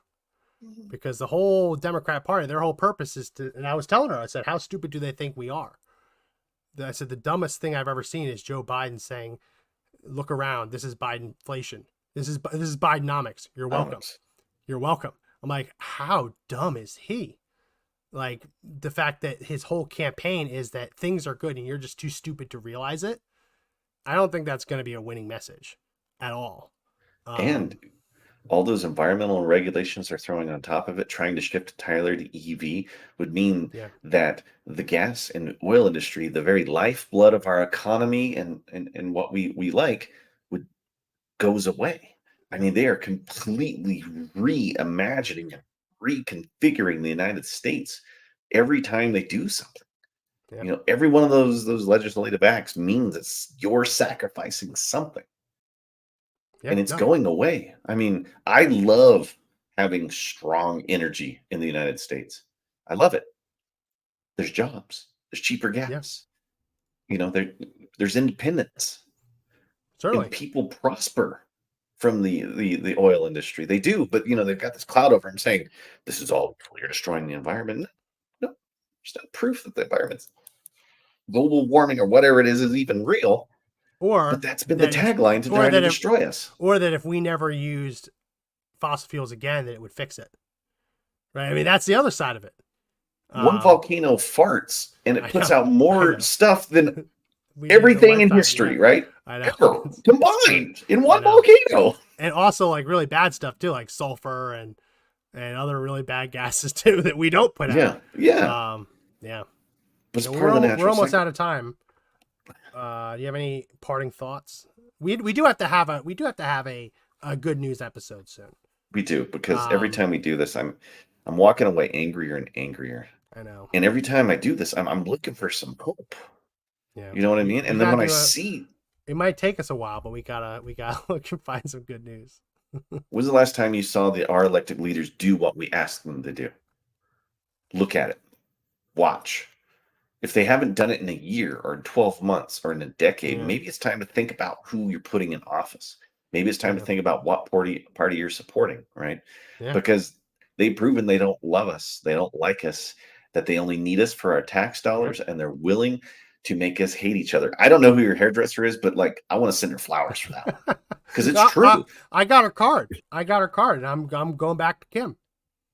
Because the whole Democrat Party, their whole purpose is to, and I was telling her, I said, how stupid do they think we are? I said, the dumbest thing I've ever seen is Joe Biden saying, look around, this is Bidenflation. This is Bidenomics. You're welcome. You're welcome. I'm like, how dumb is he? Like, the fact that his whole campaign is that things are good and you're just too stupid to realize it. I don't think that's going to be a winning message at all. And all those environmental regulations they're throwing on top of it, trying to shift entirely to EV, would mean that the gas and oil industry, the very lifeblood of our economy and what we like, goes away. I mean, they are completely reimagining and reconfiguring the United States every time they do something. You know, every one of those legislative acts means it's you're sacrificing something. And it's going away. I mean, I love having strong energy in the United States. I love it. There's jobs. There's cheaper gas. You know, there's independence. Certainly. And people prosper from the oil industry. They do, but you know, they've got this cloud over them saying this is all you're destroying the environment. No, there's no proof that the environment's global warming or whatever it is even real. But that's been the tagline to try to destroy us. Or that if we never used fossil fuels again, that it would fix it. Right? I mean, that's the other side of it. One volcano farts and it puts out more stuff than everything in history, right? I know. Ever combined in one volcano. And also like really bad stuff too, like sulfur and other really bad gases too that we don't put out. Yeah. But so we're almost out of time. Do you have any parting thoughts? We do have to have a good news episode soon. We do, because every time we do this, I'm walking away angrier and angrier. I know. And every time I do this, I'm looking for some hope. Yeah. You know what I mean? And then when I see, it might take us a while, but we gotta look and find some good news. When's the last time you saw our elected leaders do what we asked them to do? Look at it. Watch. If they haven't done it in a year or in 12 months or in a decade, maybe it's time to think about who you're putting in office. Maybe it's time to think about what party you're supporting, right? Because they've proven they don't love us, they don't like us, that they only need us for our tax dollars, and they're willing to make us hate each other. I don't know who your hairdresser is, but like, I want to send her flowers for that one, because it's true. I got her card. And I'm going back to Kim.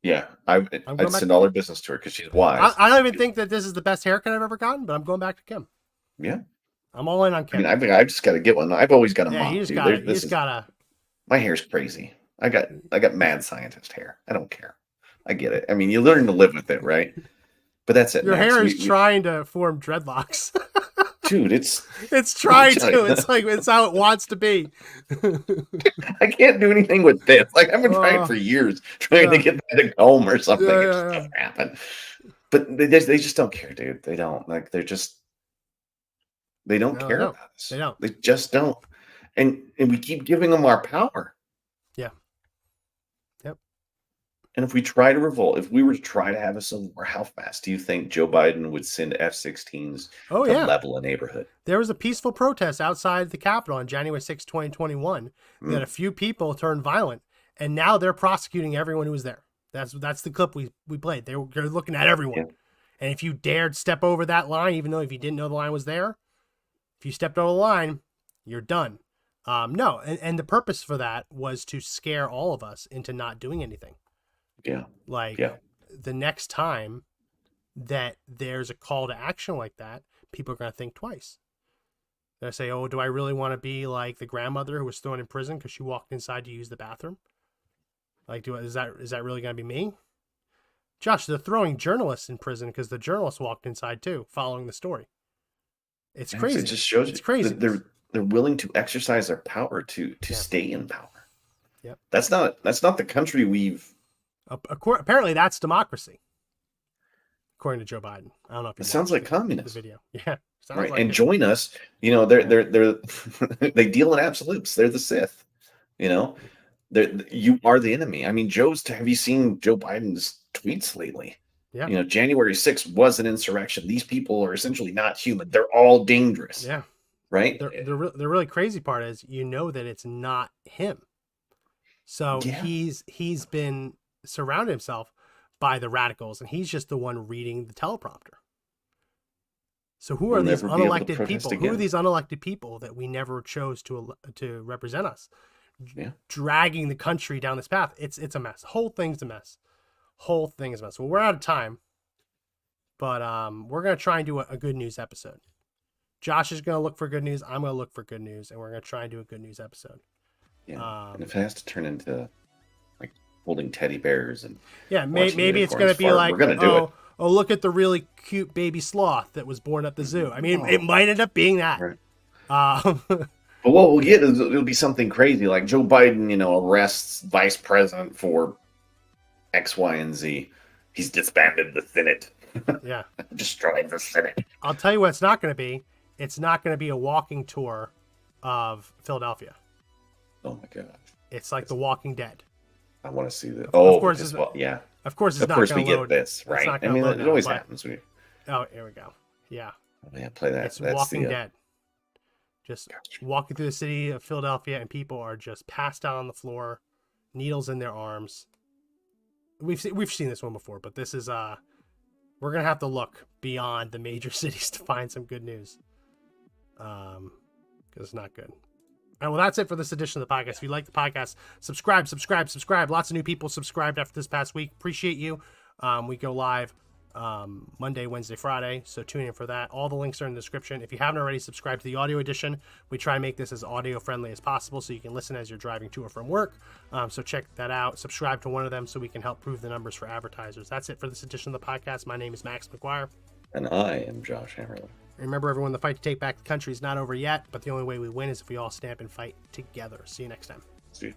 Yeah, I'd send all her business to her because she's wise. I don't even think that this is the best haircut I've ever gotten, but I'm going back to Kim. Yeah, I'm all in on Kim. I mean, I just got to get one. I've always got a mop. You just gotta. My hair's crazy. I got mad scientist hair. I don't care. I get it. I mean, you learn to live with it, right? But that's it. Your hair is trying to form dreadlocks. Dude, it's trying to. It's like it's how it wants to be. I can't do anything with this. Like, I've been trying for years, trying to get that to comb or something. It just doesn't happen. But they just don't care, dude. They don't. Like, they don't care about us. They don't. They just don't. And we keep giving them our power. Yeah. Yep. And if we try to revolt, if we were to try to have a civil war, how fast do you think Joe Biden would send F-16s to level a neighborhood? There was a peaceful protest outside the Capitol on January 6, 2021 that a few people turned violent, and now they're prosecuting everyone who was there. That's the clip we played. They're looking at everyone. Yeah. And if you dared step over that line, even though if you didn't know the line was there, if you stepped over the line, you're done. No, and the purpose for that was to scare all of us into not doing anything. Yeah. The next time that there's a call to action like that, people are going to think twice. They're going to say, oh, do I really want to be like the grandmother who was thrown in prison because she walked inside to use the bathroom? Like, is that really going to be me? Josh, they're throwing journalists in prison because the journalists walked inside too, following the story. It's crazy. It just shows it's crazy. They're willing to exercise their power to stay in power. Yep. That's not the country we've. Apparently, that's democracy, according to Joe Biden. I don't know if it sounds like communism. The video, yeah. Right, like and join us. You know, they're they deal in absolutes. They're the Sith. You know, you are the enemy. I mean, have you seen Joe Biden's tweets lately? Yeah. You know, January 6th was an insurrection. These people are essentially not human. They're all dangerous. Yeah. Right. The really crazy part is, that it's not him. So he's been surrounded himself by the radicals, and he's just the one reading the teleprompter. So who are these unelected people? Who are these unelected people that we never chose to represent us? Yeah. Dragging the country down this path. It's a mess. The whole thing's a mess. Whole thing is a mess. Well, we're out of time, but we're gonna try and do a good news episode. Josh is gonna look for good news. I'm gonna look for good news, and we're gonna try and do a good news episode. Yeah. And if it has to turn into like holding teddy bears and maybe it's gonna be like, we're gonna do it. Oh, look at the really cute baby sloth that was born at the zoo. I mean, it might end up being that. Right. But what we'll get is it'll be something crazy, like Joe Biden, arrests vice president for X, Y, and Z. He's disbanded the Senate. Yeah. Destroying the Senate. I'll tell you what it's not going to be. It's not going to be a walking tour of Philadelphia. Oh my God. It's like The Walking Dead. I want to see that. Oh, of course it's not going to load. Get this, right? I mean, it always happens. Oh, here we go. Yeah. Oh, yeah, play that. It's Walking Dead. Just walking through the city of Philadelphia, and people are just passed out on the floor, needles in their arms. We've seen this one before, but this is we're gonna have to look beyond the major cities to find some good news, because it's not good. And well, that's it for this edition of the podcast. If you like the podcast, subscribe. Lots of new people subscribed after this past week. Appreciate you. We go live Monday, Wednesday, Friday, so tune in for that. All the links are in the description. If you haven't already, subscribed to the audio edition. We try and make this as audio friendly as possible so you can listen as you're driving to or from work. So check that out. Subscribe to one of them so we can help prove the numbers for advertisers. That's it for this edition of the podcast. My name is Max McGuire. And I am Josh Hammerlin. Remember, everyone, the fight to take back the country is not over yet, but the only way we win is if we all stand up and fight together. See you next time. See you.